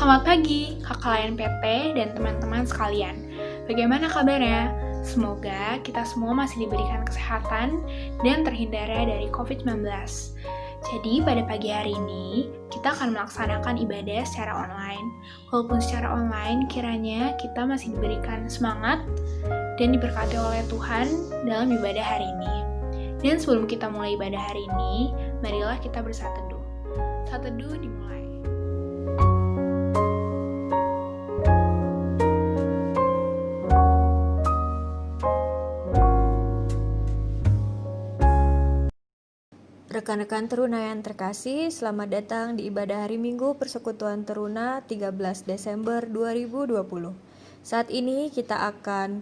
Selamat pagi, kakak layan PT dan teman-teman sekalian. Bagaimana kabarnya? Semoga kita semua masih diberikan kesehatan dan terhindar dari COVID-19. Jadi pada pagi hari ini, kita akan melaksanakan ibadah secara online. Walaupun secara online, kiranya kita masih diberikan semangat dan diberkati oleh Tuhan dalam ibadah hari ini. Dan sebelum kita mulai ibadah hari ini, marilah kita bersatu teduh. Saat teduh dimulai. Rekan-rekan Teruna yang terkasih, selamat datang di ibadah hari Minggu Persekutuan Teruna 13 Desember 2020. Saat ini kita akan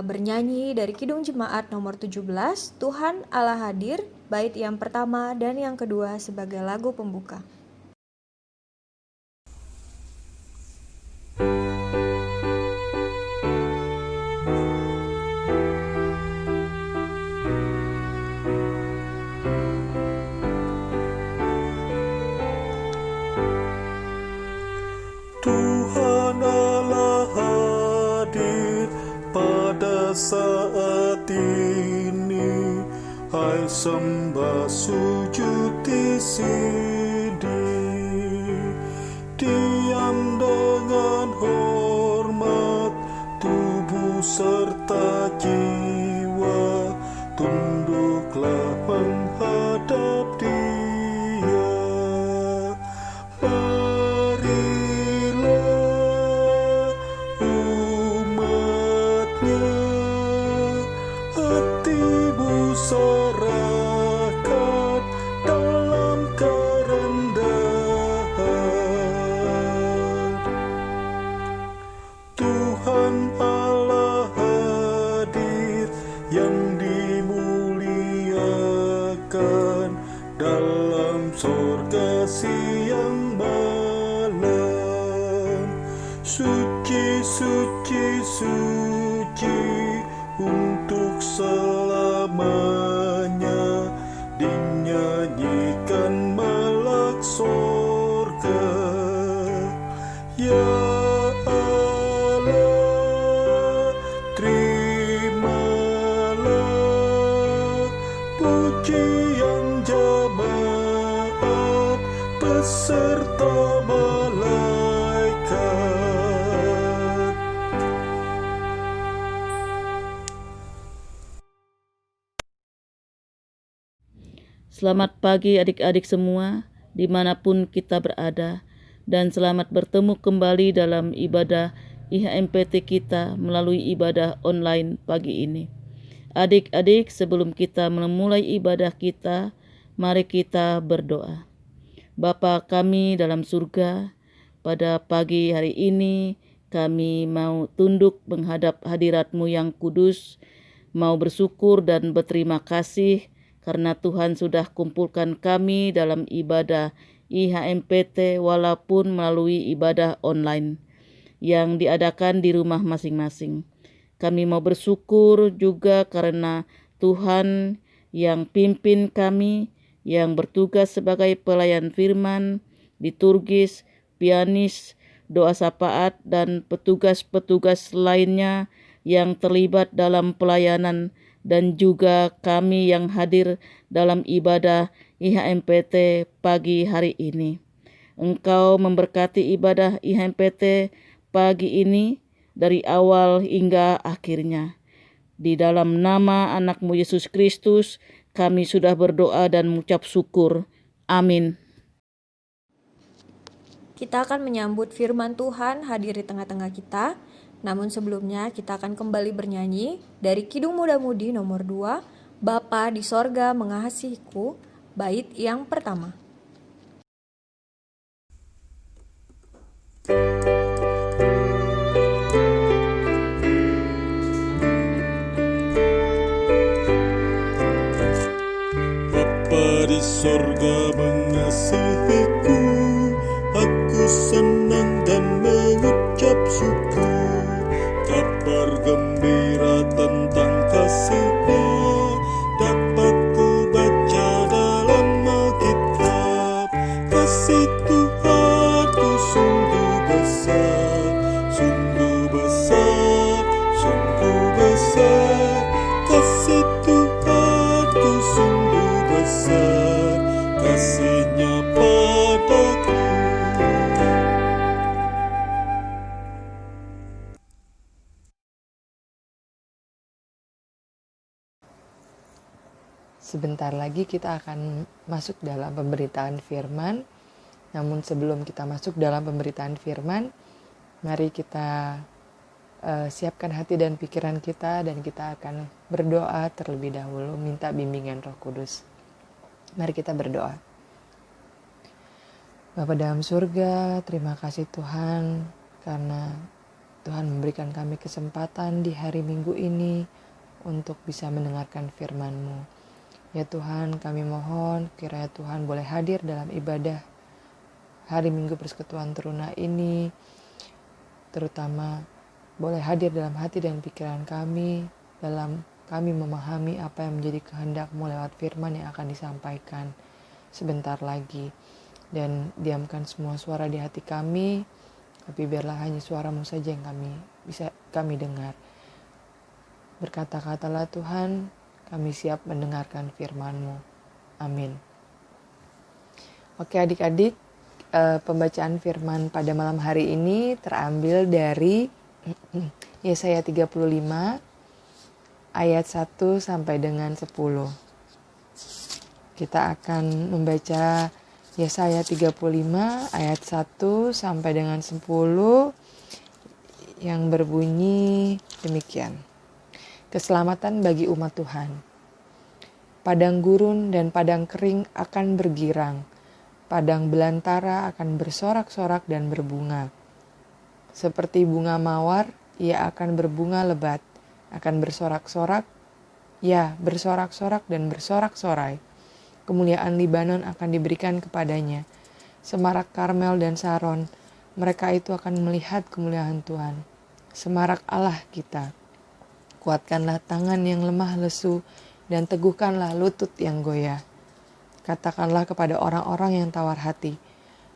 bernyanyi dari Kidung Jemaat nomor 17, Tuhan Allah Hadir, bait yang pertama dan yang kedua sebagai lagu pembuka. Tuhan Allah hadir pada saat ini, hai sembah sujud di sini, diam dengan hormat, tubuh serta jiwa, tunduklah menghadap Dia. Serahkan dalam kerendahan. Tuhan Allah hadir yang dimuliakan dalam sorga siang malam. Suci, suci, suci untuk selamanya, dinyanyikan malak sorga. Ya Allah, terimalah pujian jemaat beserta malaikat. Selamat pagi adik-adik semua, dimanapun kita berada, dan selamat bertemu kembali dalam ibadah IHMPT kita melalui ibadah online pagi ini. Adik-adik, sebelum kita memulai ibadah kita, mari kita berdoa. Bapa kami dalam surga, pada pagi hari ini kami mau tunduk menghadap hadirat-Mu yang kudus, mau bersyukur dan berterima kasih karena Tuhan sudah kumpulkan kami dalam ibadah IHMPT walaupun melalui ibadah online yang diadakan di rumah masing-masing. Kami mau bersyukur juga karena Tuhan yang pimpin kami, yang bertugas sebagai pelayan firman, liturgis, pianis, doa syafaat, dan petugas-petugas lainnya yang terlibat dalam pelayanan, dan juga kami yang hadir dalam ibadah IHMPT pagi hari ini. Engkau memberkati ibadah IHMPT pagi ini dari awal hingga akhirnya. Di dalam nama anak-Mu Yesus Kristus, kami sudah berdoa dan mengucap syukur. Amin. Kita akan menyambut firman Tuhan hadir di tengah-tengah kita. Namun sebelumnya kita akan kembali bernyanyi dari Kidung Muda-Mudi nomor 2, Bapa di sorga mengasihiku, bait yang pertama. Bapa di sorga mengasihiku, aku senang dan mengucap syukur. Kabar gembira tentang kasih-Nya dapat ku baca dalam Alkitab. Sebentar lagi kita akan masuk dalam pemberitaan firman. Namun sebelum kita masuk dalam pemberitaan firman, mari kita siapkan hati dan pikiran kita, dan kita akan berdoa terlebih dahulu, minta bimbingan Roh Kudus. Mari kita berdoa. Bapa dalam surga, terima kasih Tuhan karena Tuhan memberikan kami kesempatan di hari Minggu ini untuk bisa mendengarkan firman-Mu. Ya Tuhan, kami mohon kiranya Tuhan boleh hadir dalam ibadah hari Minggu Persekutuan Teruna ini, terutama boleh hadir dalam hati dan pikiran kami, dalam kami memahami apa yang menjadi kehendak-Mu lewat firman yang akan disampaikan sebentar lagi. Dan diamkan semua suara di hati kami, tapi biarlah hanya suara-Mu saja yang bisa kami dengar. Berkata-katalah Tuhan, kami siap mendengarkan firman-Mu. Amin. Oke adik-adik, pembacaan firman pada malam hari ini terambil dari Yesaya 35 ayat 1 sampai dengan 10. Kita akan membaca Yesaya 35 ayat 1 sampai dengan 10 yang berbunyi demikian. Keselamatan bagi umat Tuhan. Padang gurun dan padang kering akan bergirang. Padang belantara akan bersorak-sorak dan berbunga. Seperti bunga mawar, ia akan berbunga lebat, akan bersorak-sorak, ya bersorak-sorak dan bersorak-sorai. Kemuliaan Libanon akan diberikan kepadanya. Semarak Karmel dan Saron, mereka itu akan melihat kemuliaan Tuhan. Semarak Allah kita. Kuatkanlah tangan yang lemah lesu dan teguhkanlah lutut yang goyah. Katakanlah kepada orang-orang yang tawar hati,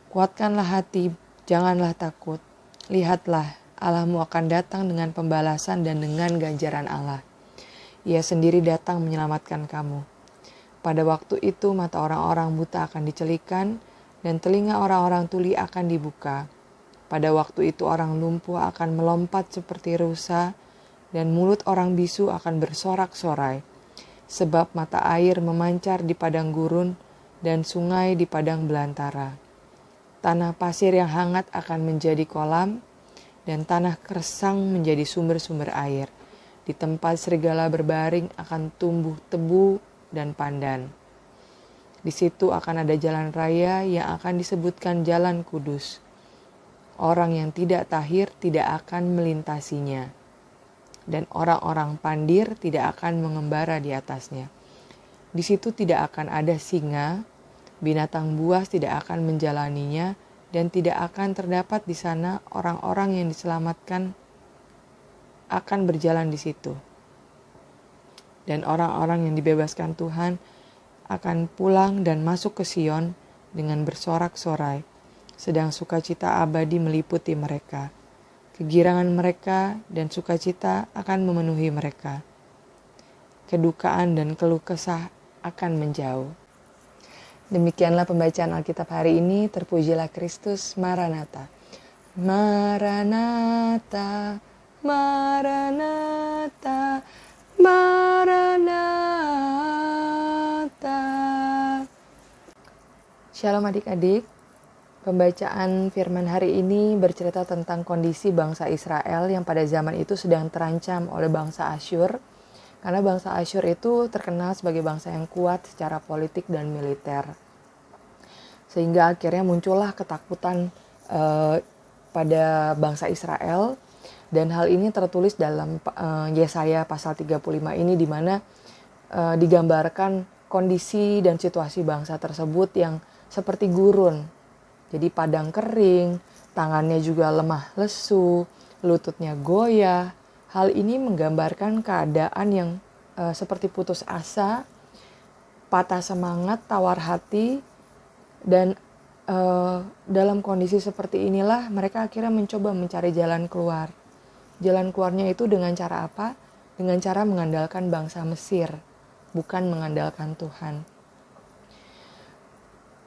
kuatkanlah hati, janganlah takut. Lihatlah, Allahmu akan datang dengan pembalasan dan dengan ganjaran Allah. Ia sendiri datang menyelamatkan kamu. Pada waktu itu mata orang-orang buta akan dicelikan dan telinga orang-orang tuli akan dibuka. Pada waktu itu orang lumpuh akan melompat seperti rusa dan mulut orang bisu akan bersorak-sorai. Sebab mata air memancar di padang gurun dan sungai di padang belantara. Tanah pasir yang hangat akan menjadi kolam dan tanah kersang menjadi sumber-sumber air. Di tempat serigala berbaring akan tumbuh tebu dan pandan. Di situ akan ada jalan raya yang akan disebutkan jalan kudus. Orang yang tidak tahir tidak akan melintasinya, dan orang-orang pandir tidak akan mengembara di atasnya. Di situ tidak akan ada singa, binatang buas tidak akan menjalaninya, dan tidak akan terdapat di sana orang-orang yang diselamatkan akan berjalan di situ. Dan orang-orang yang dibebaskan Tuhan akan pulang dan masuk ke Sion dengan bersorak-sorai, sedang sukacita abadi meliputi mereka. Kegirangan mereka dan sukacita akan memenuhi mereka. Kedukaan dan keluh kesah akan menjauh. Demikianlah pembacaan Alkitab hari ini. Terpujilah Kristus. Maranatha. Maranatha, Maranatha, Maranatha. Shalom adik-adik. Pembacaan firman hari ini bercerita tentang kondisi bangsa Israel yang pada zaman itu sedang terancam oleh bangsa Asyur. Karena bangsa Asyur itu terkenal sebagai bangsa yang kuat secara politik dan militer. Sehingga akhirnya muncullah ketakutan pada bangsa Israel. Dan hal ini tertulis dalam Yesaya pasal 35 ini, di mana digambarkan kondisi dan situasi bangsa tersebut yang seperti gurun. Jadi padang kering, tangannya juga lemah lesu, lututnya goyah. Hal ini menggambarkan keadaan yang seperti putus asa, patah semangat, tawar hati. Dan dalam kondisi seperti inilah mereka akhirnya mencoba mencari jalan keluar. Jalan keluarnya itu dengan cara apa? Dengan cara mengandalkan bangsa Mesir, bukan mengandalkan Tuhan.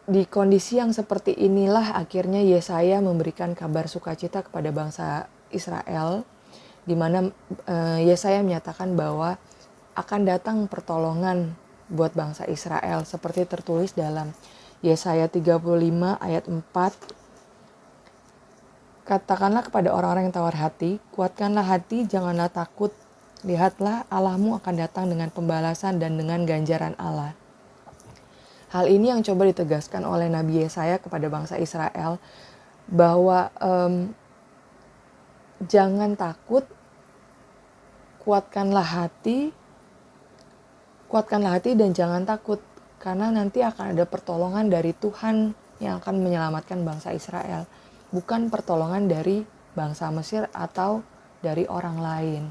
Di kondisi yang seperti inilah akhirnya Yesaya memberikan kabar sukacita kepada bangsa Israel, di mana Yesaya menyatakan bahwa akan datang pertolongan buat bangsa Israel seperti tertulis dalam Yesaya 35 ayat 4. Katakanlah kepada orang-orang yang tawar hati, kuatkanlah hati, janganlah takut. Lihatlah, Allahmu akan datang dengan pembalasan dan dengan ganjaran Allah. Hal ini yang coba ditegaskan oleh Nabi Yesaya kepada bangsa Israel, bahwa jangan takut, kuatkanlah hati dan jangan takut, karena nanti akan ada pertolongan dari Tuhan yang akan menyelamatkan bangsa Israel, bukan pertolongan dari bangsa Mesir atau dari orang lain.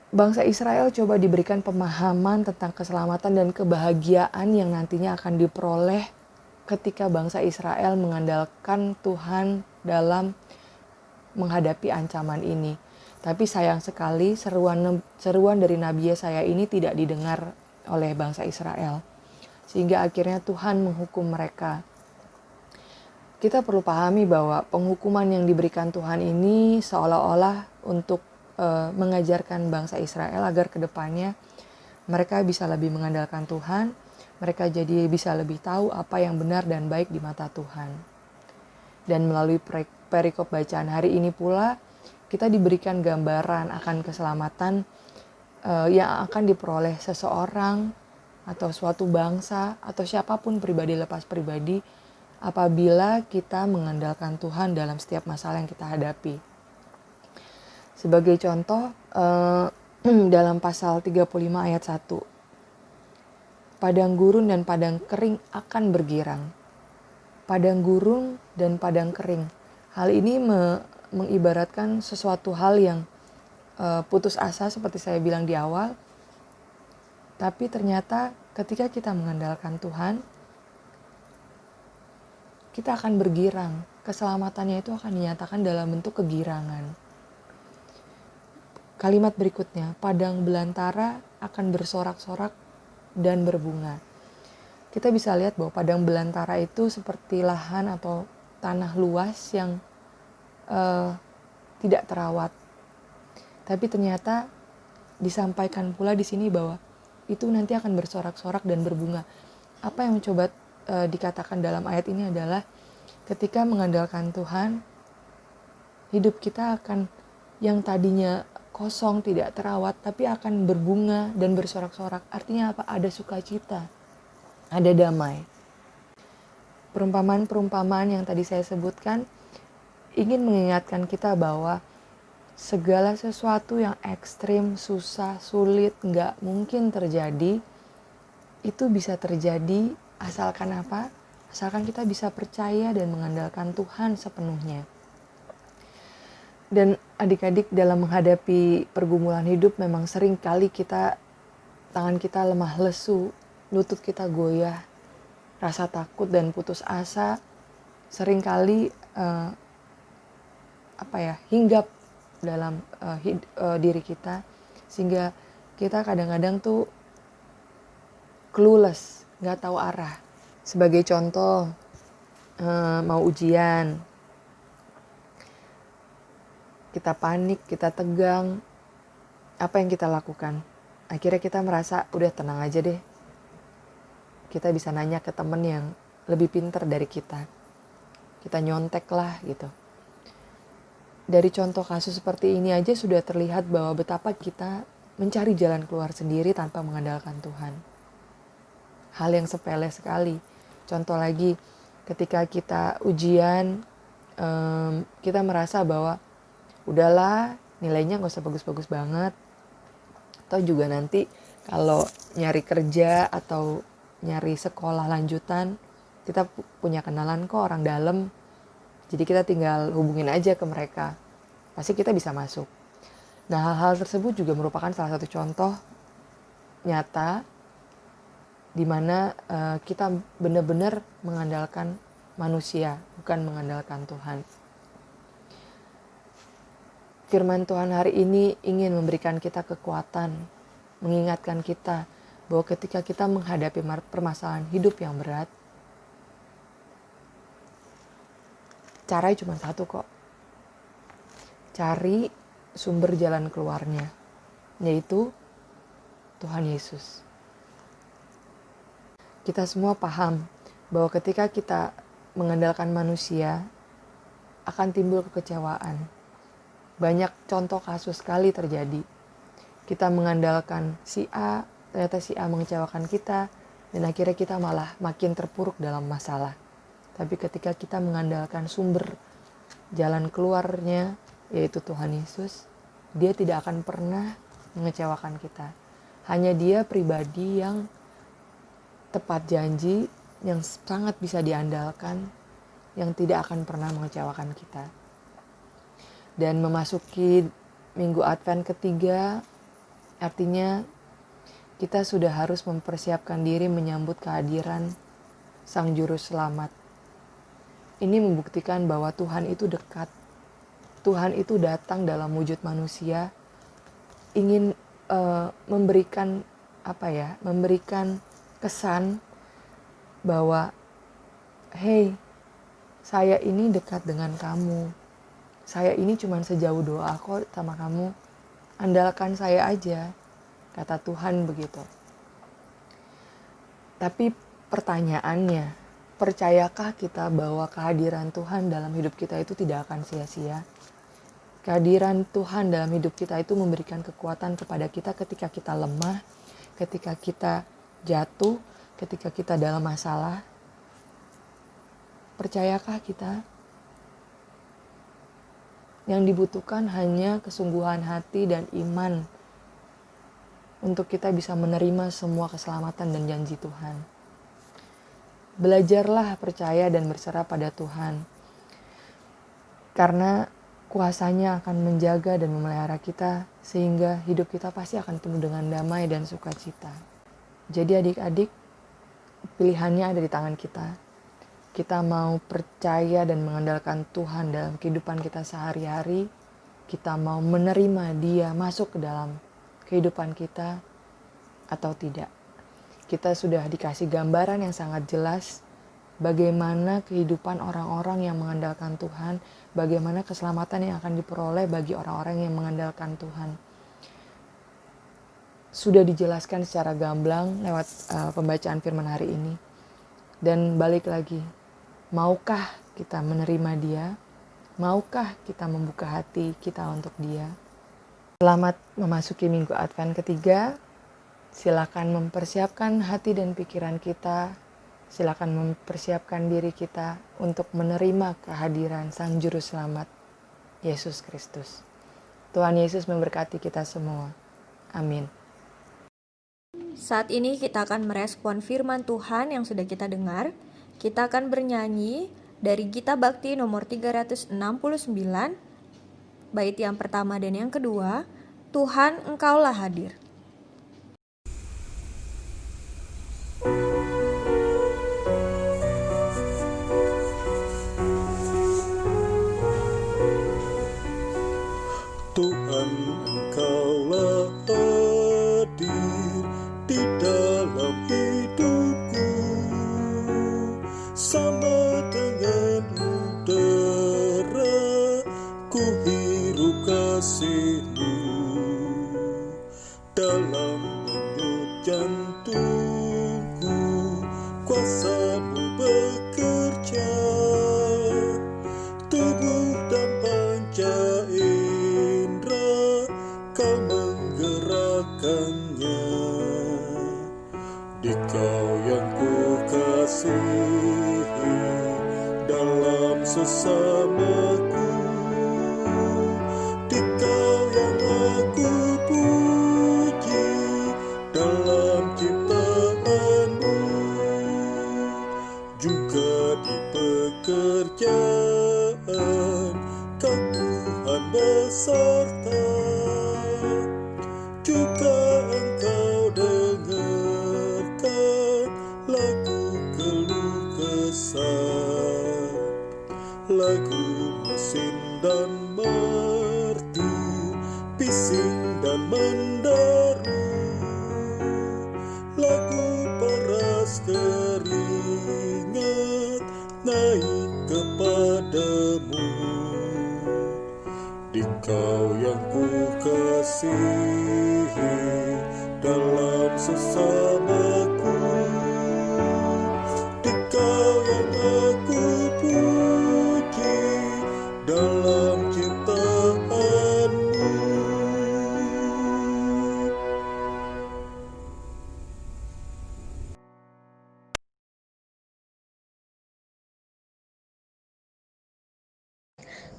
Bangsa Israel coba diberikan pemahaman tentang keselamatan dan kebahagiaan yang nantinya akan diperoleh ketika bangsa Israel mengandalkan Tuhan dalam menghadapi ancaman ini. Tapi sayang sekali seruan dari Nabi Yesaya ini tidak didengar oleh bangsa Israel, sehingga akhirnya Tuhan menghukum mereka. Kita perlu pahami bahwa penghukuman yang diberikan Tuhan ini seolah-olah untuk mengajarkan bangsa Israel agar kedepannya mereka bisa lebih mengandalkan Tuhan, mereka jadi bisa lebih tahu apa yang benar dan baik di mata Tuhan. Dan melalui perikop bacaan hari ini pula, kita diberikan gambaran akan keselamatan yang akan diperoleh seseorang atau suatu bangsa atau siapapun pribadi lepas pribadi apabila kita mengandalkan Tuhan dalam setiap masalah yang kita hadapi. Sebagai contoh, dalam pasal 35 ayat 1, padang gurun dan padang kering akan bergirang. Padang gurun dan padang kering. Hal ini mengibaratkan sesuatu hal yang putus asa seperti saya bilang di awal. Tapi ternyata ketika kita mengandalkan Tuhan, kita akan bergirang. Keselamatannya itu akan dinyatakan dalam bentuk kegirangan. Kalimat berikutnya, padang belantara akan bersorak-sorak dan berbunga. Kita bisa lihat bahwa padang belantara itu seperti lahan atau tanah luas yang tidak terawat. Tapi ternyata disampaikan pula di sini bahwa itu nanti akan bersorak-sorak dan berbunga. Apa yang coba dikatakan dalam ayat ini adalah ketika mengandalkan Tuhan, hidup kita akan yang tadinya kosong, tidak terawat, tapi akan berbunga dan bersorak-sorak. Artinya apa? Ada sukacita, ada damai. Perumpamaan-perumpamaan yang tadi saya sebutkan ingin mengingatkan kita bahwa segala sesuatu yang ekstrim, susah, sulit, nggak mungkin terjadi, itu bisa terjadi asalkan apa? Asalkan kita bisa percaya dan mengandalkan Tuhan sepenuhnya. Dan adik-adik dalam menghadapi pergumulan hidup memang sering kali tangan kita lemah lesu, lutut kita goyah, rasa takut dan putus asa sering kali hinggap dalam diri kita, sehingga kita kadang-kadang tuh clueless, nggak tahu arah. Sebagai contoh, mau ujian, kita panik, kita tegang, apa yang kita lakukan? Akhirnya kita merasa udah tenang aja deh. Kita bisa nanya ke temen yang lebih pintar dari kita. Kita nyontek lah gitu. Dari contoh kasus seperti ini aja sudah terlihat bahwa betapa kita mencari jalan keluar sendiri tanpa mengandalkan Tuhan. Hal yang sepele sekali. Contoh lagi, ketika kita ujian, kita merasa bahwa udahlah, nilainya gak usah bagus-bagus banget. Atau juga nanti kalau nyari kerja atau nyari sekolah lanjutan, kita punya kenalan kok orang dalam. Jadi kita tinggal hubungin aja ke mereka. Pasti kita bisa masuk. Nah, hal-hal tersebut juga merupakan salah satu contoh nyata di mana kita benar-benar mengandalkan manusia, bukan mengandalkan Tuhan. Firman Tuhan hari ini ingin memberikan kita kekuatan, mengingatkan kita bahwa ketika kita menghadapi permasalahan hidup yang berat, caranya cuma satu kok. Cari sumber jalan keluarnya, yaitu Tuhan Yesus. Kita semua paham bahwa ketika kita mengandalkan manusia, akan timbul kekecewaan. Banyak contoh kasus sekali terjadi. Kita mengandalkan si A, ternyata si A mengecewakan kita, dan akhirnya kita malah makin terpuruk dalam masalah. Tapi ketika kita mengandalkan sumber jalan keluarnya, yaitu Tuhan Yesus, Dia tidak akan pernah mengecewakan kita. Hanya Dia pribadi yang tepat janji, yang sangat bisa diandalkan, yang tidak akan pernah mengecewakan kita. Dan memasuki minggu Advent ketiga, artinya kita sudah harus mempersiapkan diri menyambut kehadiran Sang Juru Selamat. Ini membuktikan bahwa Tuhan itu dekat. Tuhan itu datang dalam wujud manusia, ingin memberikan kesan bahwa, hey, saya ini dekat dengan kamu. Saya ini cuma sejauh doa kok sama kamu. Andalkan saya aja, kata Tuhan begitu. Tapi pertanyaannya, percayakah kita bahwa kehadiran Tuhan dalam hidup kita itu tidak akan sia-sia? Kehadiran Tuhan dalam hidup kita itu memberikan kekuatan kepada kita ketika kita lemah, ketika kita jatuh, ketika kita dalam masalah. Percayakah kita? Yang dibutuhkan hanya kesungguhan hati dan iman untuk kita bisa menerima semua keselamatan dan janji Tuhan. Belajarlah percaya dan berserah pada Tuhan, karena kuasa-Nya akan menjaga dan memelihara kita, sehingga hidup kita pasti akan penuh dengan damai dan sukacita. Jadi adik-adik, pilihannya ada di tangan kita. Kita mau percaya dan mengandalkan Tuhan dalam kehidupan kita sehari-hari, kita mau menerima Dia masuk ke dalam kehidupan kita atau tidak. Kita sudah dikasih gambaran yang sangat jelas bagaimana kehidupan orang-orang yang mengandalkan Tuhan, bagaimana keselamatan yang akan diperoleh bagi orang-orang yang mengandalkan Tuhan. Sudah dijelaskan secara gamblang lewat pembacaan firman hari ini. Dan balik lagi, maukah kita menerima Dia? Maukah kita membuka hati kita untuk Dia? Selamat memasuki minggu Advent ketiga. Silakan mempersiapkan hati dan pikiran kita. Silakan mempersiapkan diri kita untuk menerima kehadiran Sang Juru Selamat, Yesus Kristus. Tuhan Yesus memberkati kita semua. Amin. Saat ini kita akan merespon firman Tuhan yang sudah kita dengar. Kita akan bernyanyi dari Gita Bakti nomor 369, bait yang pertama dan yang kedua, Tuhan Engkaulah hadir. Tuhan, Engkaulah hadir di dalam hidupku, sama dengan udara ku hirup kasih-Mu, dalam denyut jantungku kuasa-Mu bekerja, tubuh dan panca indera Kau menggerakkannya. Dikau yang ku kasihi dalam sesamaku, Dikau yang aku puji dalam ciptaan-Mu, juga di pekerjaan Kau Tuhan beserta, juga Engkau dengarkan lagu keluh kesah, lagu mesin dan merti, bising dan menderu, lagu peras keringat naik kepadamu. Dikau yang ku kasihi dalam dalam sesamaku. Dikau yang aku puji dalam ciptaanmu.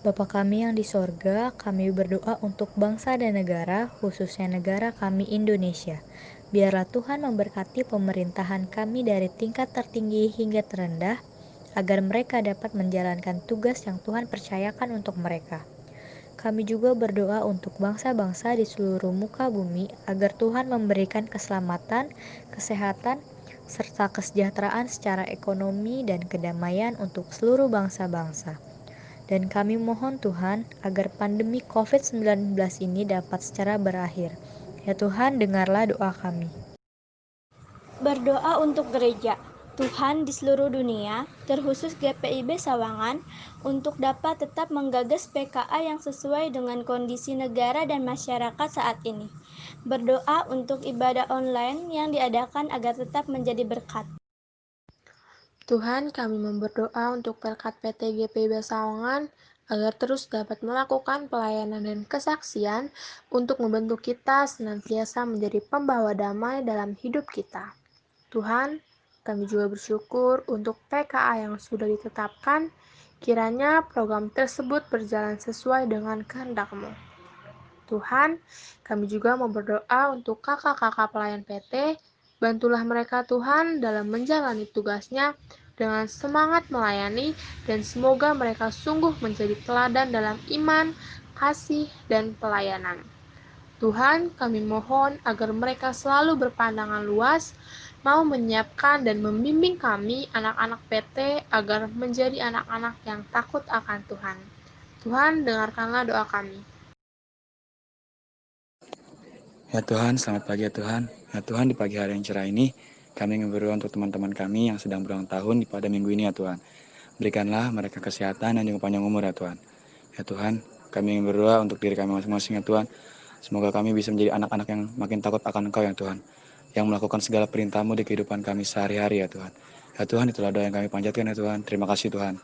Bapa kami yang di sorga, kami berdoa untuk bangsa dan negara, khususnya negara kami Indonesia. Biarlah Tuhan memberkati pemerintahan kami dari tingkat tertinggi hingga terendah, agar mereka dapat menjalankan tugas yang Tuhan percayakan untuk mereka. Kami juga berdoa untuk bangsa-bangsa di seluruh muka bumi, agar Tuhan memberikan keselamatan, kesehatan, serta kesejahteraan secara ekonomi dan kedamaian untuk seluruh bangsa-bangsa. Dan kami mohon Tuhan agar pandemi COVID-19 ini dapat secara berakhir. Ya Tuhan, dengarlah doa kami. Berdoa untuk gereja, Tuhan di seluruh dunia, terkhusus GPIB Sawangan, untuk dapat tetap menggagas PKA yang sesuai dengan kondisi negara dan masyarakat saat ini. Berdoa untuk ibadah online yang diadakan agar tetap menjadi berkat. Tuhan, kami berdoa untuk Pelkat PT GPIB Sawangan agar terus dapat melakukan pelayanan dan kesaksian untuk membentuk kita senantiasa menjadi pembawa damai dalam hidup kita. Tuhan, kami juga bersyukur untuk PKA yang sudah ditetapkan, kiranya program tersebut berjalan sesuai dengan kehendak-Mu. Tuhan, kami juga berdoa untuk kakak-kakak pelayan PT, bantulah mereka Tuhan dalam menjalani tugasnya dengan semangat melayani, dan semoga mereka sungguh menjadi teladan dalam iman, kasih, dan pelayanan. Tuhan, kami mohon agar mereka selalu berpandangan luas, mau menyiapkan dan membimbing kami, anak-anak PT, agar menjadi anak-anak yang takut akan Tuhan. Tuhan, dengarkanlah doa kami. Ya Tuhan, selamat pagi ya Tuhan. Ya Tuhan, di pagi hari yang cerah ini, kami ingin berdoa untuk teman-teman kami yang sedang berulang tahun pada minggu ini ya Tuhan. Berikanlah mereka kesehatan dan juga panjang umur ya Tuhan. Ya Tuhan, kami ingin berdoa untuk diri kami masing-masing ya Tuhan. Semoga kami bisa menjadi anak-anak yang makin takut akan Engkau ya Tuhan. Yang melakukan segala perintah-Mu di kehidupan kami sehari-hari ya Tuhan. Ya Tuhan, itulah doa yang kami panjatkan ya Tuhan. Terima kasih Tuhan.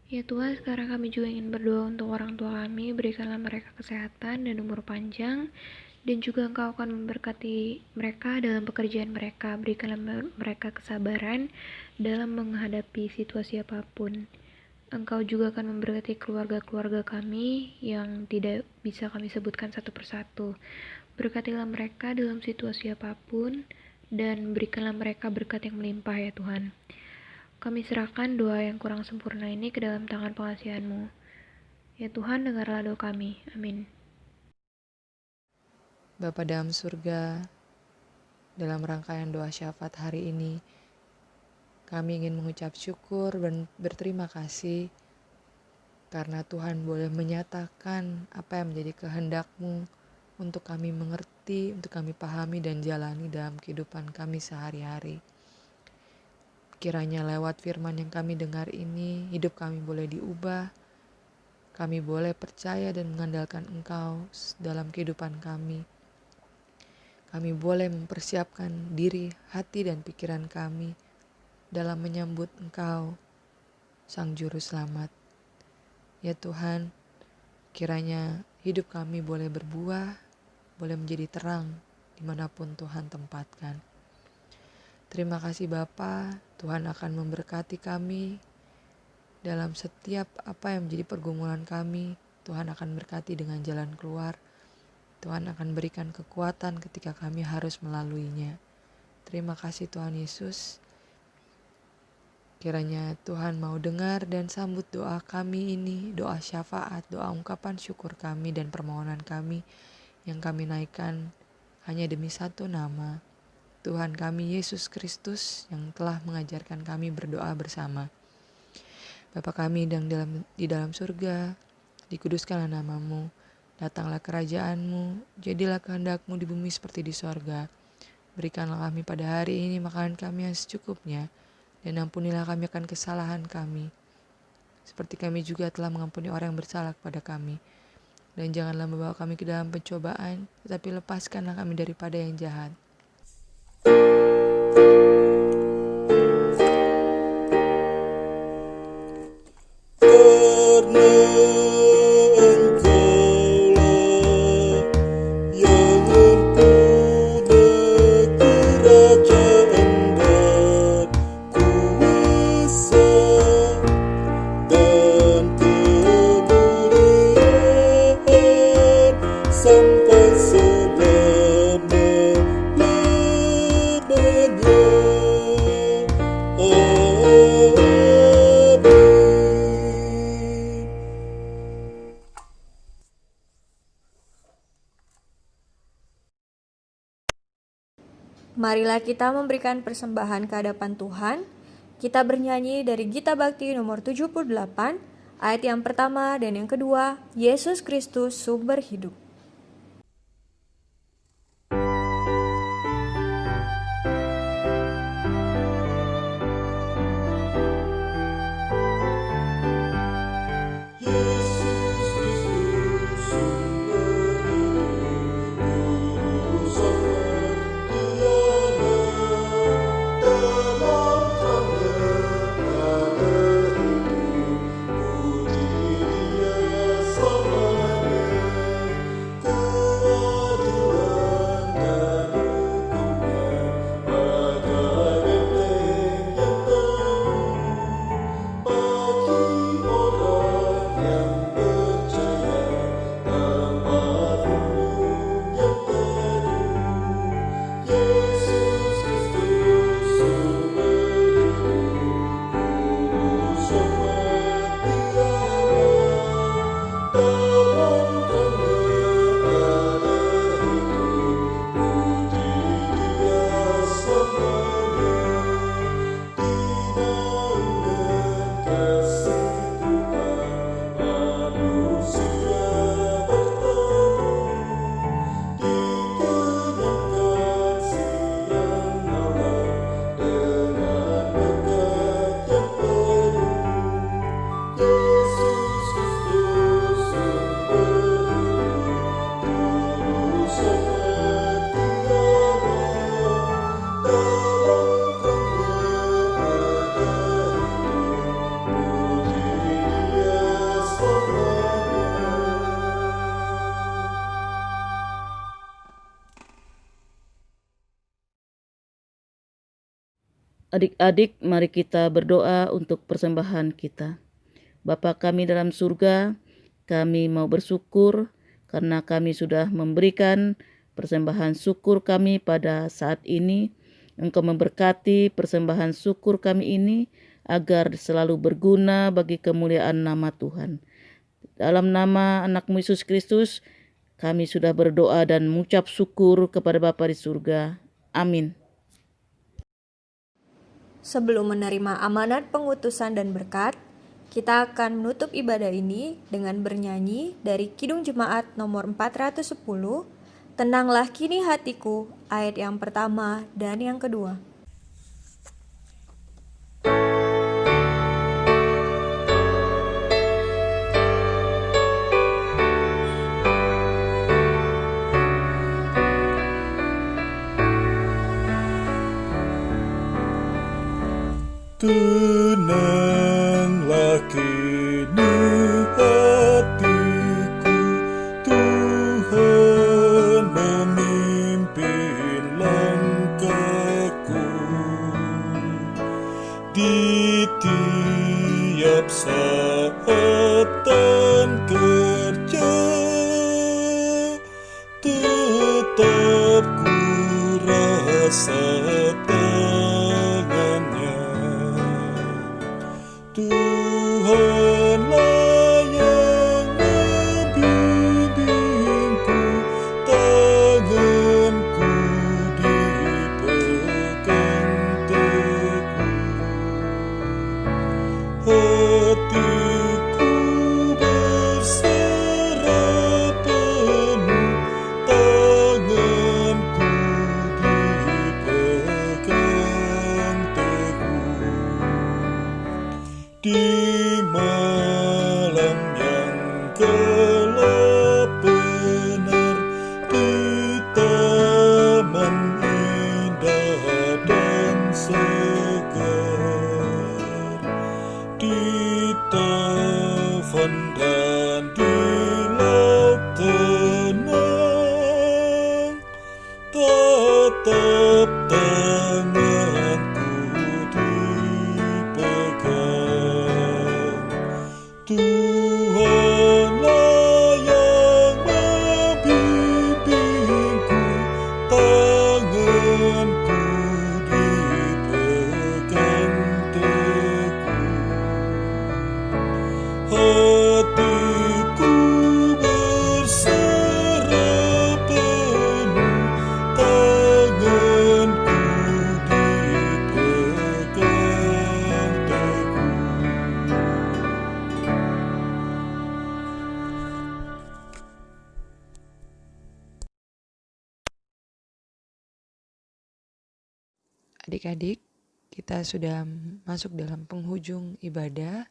Ya Tuhan, sekarang kami juga ingin berdoa untuk orang tua kami, berikanlah mereka kesehatan dan umur panjang, dan juga Engkau akan memberkati mereka dalam pekerjaan mereka, berikanlah mereka kesabaran dalam menghadapi situasi apapun. Engkau juga akan memberkati keluarga-keluarga kami yang tidak bisa kami sebutkan satu persatu. Berkatilah mereka dalam situasi apapun, dan berikanlah mereka berkat yang melimpah ya Tuhan. Kami serahkan doa yang kurang sempurna ini ke dalam tangan pengasihan-Mu. Ya Tuhan, dengarlah doa kami. Amin. Bapa dalam surga, dalam rangkaian doa syafaat hari ini, kami ingin mengucap syukur dan berterima kasih karena Tuhan boleh menyatakan apa yang menjadi kehendak-Mu untuk kami mengerti, untuk kami pahami dan jalani dalam kehidupan kami sehari-hari. Kiranya lewat firman yang kami dengar ini, hidup kami boleh diubah, kami boleh percaya dan mengandalkan Engkau dalam kehidupan kami. Kami boleh mempersiapkan diri, hati, dan pikiran kami dalam menyambut Engkau, Sang Juru Selamat. Ya Tuhan, kiranya hidup kami boleh berbuah, boleh menjadi terang dimanapun Tuhan tempatkan. Terima kasih Bapa, Tuhan akan memberkati kami dalam setiap apa yang menjadi pergumulan kami. Tuhan akan berkati dengan jalan keluar. Tuhan akan berikan kekuatan ketika kami harus melaluinya. Terima kasih Tuhan Yesus. Kiranya Tuhan mau dengar dan sambut doa kami ini, doa syafaat, doa ungkapan syukur kami dan permohonan kami yang kami naikkan hanya demi satu nama, Tuhan kami Yesus Kristus yang telah mengajarkan kami berdoa bersama. Bapa kami yang di dalam surga, dikuduskanlah nama-Mu, datanglah kerajaan-Mu, jadilah kehendak-Mu di bumi seperti di sorga. Berikanlah kami pada hari ini makanan kami yang secukupnya, dan ampunilah kami akan kesalahan kami, seperti kami juga telah mengampuni orang yang bersalah kepada kami. Dan janganlah membawa kami ke dalam pencobaan, tetapi lepaskanlah kami daripada yang jahat. Karena Engkaulah yang mempunyai kerajaan dan kuasa dan kemuliaan sampai selama-lamanya. Amin. Marilah kita memberikan persembahan ke hadapan Tuhan. Kita bernyanyi dari Gita Bakti nomor 78, ayat yang pertama dan yang kedua, Yesus Kristus sumber hidup. Yesus Kristus sumber hidup, Guru Sohor Tiada, dalam terangnya ada hidup, puji Dia selamanya. Keadilan dan hukumnya bagai benteng yang teguh bagi orang yang percaya, tempat lindung yang teduh. Yesus Kristus sumber hidup, Guru Sohor Tiada, dalam terangnya ada hidup, puji Dia selamanya. Dinaungan kasih Tuhan, manusia bertemu, dikenyangkan siang malam dengan berkat yang penuh. Yesus Kristus sumber hidup, Guru Sohor Tiada, dalam terangnya ada hidup, puji Dia selamanya. Adik-adik, mari kita berdoa untuk persembahan kita. Bapa kami dalam surga, kami mau bersyukur karena kami sudah memberikan persembahan syukur kami pada saat ini. Engkau memberkati persembahan syukur kami ini agar selalu berguna bagi kemuliaan nama Tuhan. Dalam nama anak-Mu Yesus Kristus, kami sudah berdoa dan mengucap syukur kepada Bapa di surga. Amin. Sebelum menerima amanat pengutusan dan berkat, kita akan menutup ibadah ini dengan bernyanyi dari Kidung Jemaat nomor 410, Tenanglah Kini Hatiku, ayat yang pertama dan yang kedua. Tenanglah kini hatiku, Tuhan memimpin langkahku. Di tiap saat dan kerja, tetap ku rasa tangannya. Tuhanlah yang membimbingku, tanganku dipegang teguh. Hatiku berserah penuh, tanganku dipegang teguh. Di malam yang gelap taufan dan di laut tenang, tetap tanganku dipegang. Tuhanlah yang membimbingku, tanganku dipegang teguh. Hatiku berserah penuh, tanganku dipegang teguh. Adik-adik, kita sudah masuk dalam penghujung ibadah.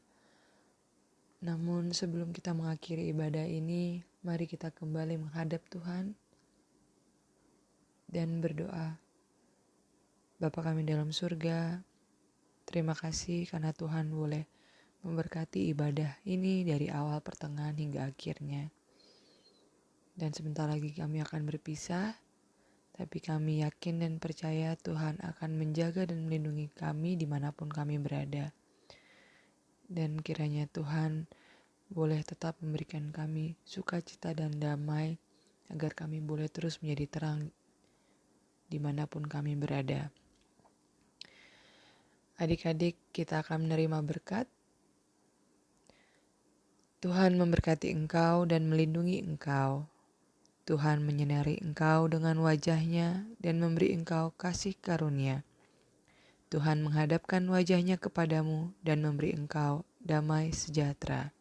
Namun sebelum kita mengakhiri ibadah ini, mari kita kembali menghadap Tuhan dan berdoa. Bapa kami dalam surga, terima kasih karena Tuhan boleh memberkati ibadah ini dari awal, pertengahan, hingga akhirnya. Dan sebentar lagi kami akan berpisah, tapi kami yakin dan percaya Tuhan akan menjaga dan melindungi kami dimanapun kami berada. Dan kiranya Tuhan boleh tetap memberikan kami sukacita dan damai, agar kami boleh terus menjadi terang dimanapun kami berada. Adik-adik, kita akan menerima berkat. Tuhan memberkati engkau dan melindungi engkau. Tuhan menyinari engkau dengan wajah-Nya dan memberi engkau kasih karunia. Tuhan menghadapkan wajah-Nya kepadamu dan memberi engkau damai sejahtera.